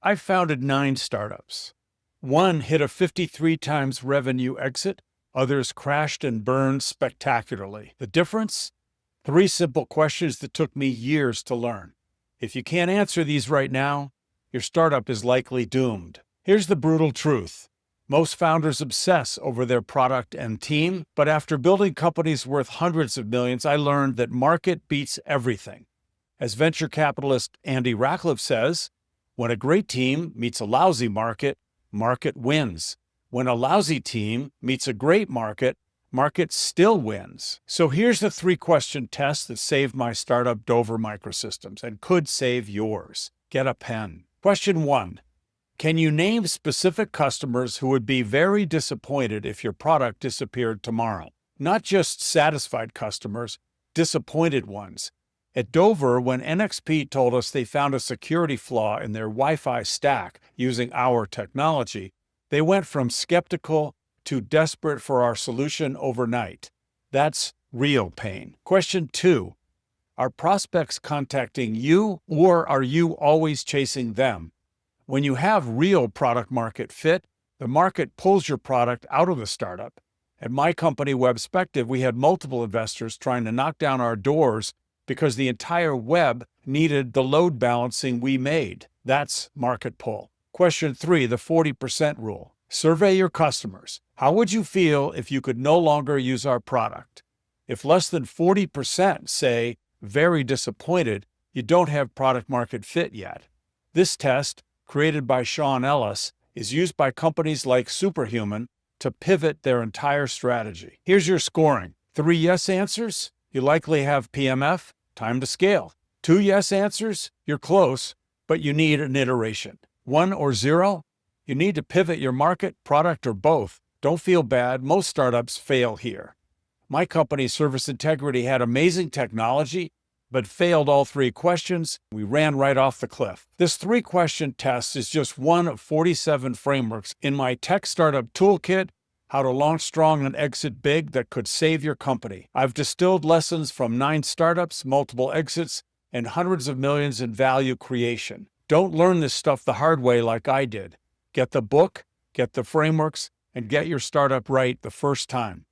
I founded 9 startups. One hit a 53 times revenue exit. Others crashed and burned spectacularly. The difference? 3 simple questions that took me years to learn. If you can't answer these right now, your startup is likely doomed. Here's the brutal truth. Most founders obsess over their product and team, but after building companies worth hundreds of millions, I learned that market beats everything. As venture capitalist Andy Rachleff says, when a great team meets a lousy market, market wins. When a lousy team meets a great market, market still wins. So here's the 3-question test that saved my startup Dover Microsystems and could save yours. Get a pen. Question 1. Can you name specific customers who would be very disappointed if your product disappeared tomorrow? Not just satisfied customers, disappointed ones. At Dover, when NXP told us they found a security flaw in their Wi-Fi stack using our technology, they went from skeptical to desperate for our solution overnight. That's real pain. Question 2. Are prospects contacting you, or are you always chasing them? When you have real product market fit, the market pulls your product out of the startup. At my company, Webspective, we had multiple investors trying to knock down our doors because the entire web needed the load balancing we made. That's market pull. Question 3, the 40% rule. Survey your customers. How would you feel if you could no longer use our product? If less than 40% say, very disappointed, you don't have product market fit yet. This test, created by Sean Ellis, is used by companies like Superhuman to pivot their entire strategy. Here's your scoring. 3 yes answers, you likely have PMF, time to scale. 2 yes answers, you're close, but you need an iteration. 1 or 0, you need to pivot your market, product, or both. Don't feel bad, most startups fail here. My company, Service Integrity, had amazing technology, but failed all 3 questions. We ran right off the cliff. This 3-question test is just one of 47 frameworks in my Tech Startup Toolkit, How to Launch Strong and Exit Big, that could save your company. I've distilled lessons from 9 startups, multiple exits, and hundreds of millions in value creation. Don't learn this stuff the hard way like I did. Get the book, get the frameworks, and get your startup right the first time.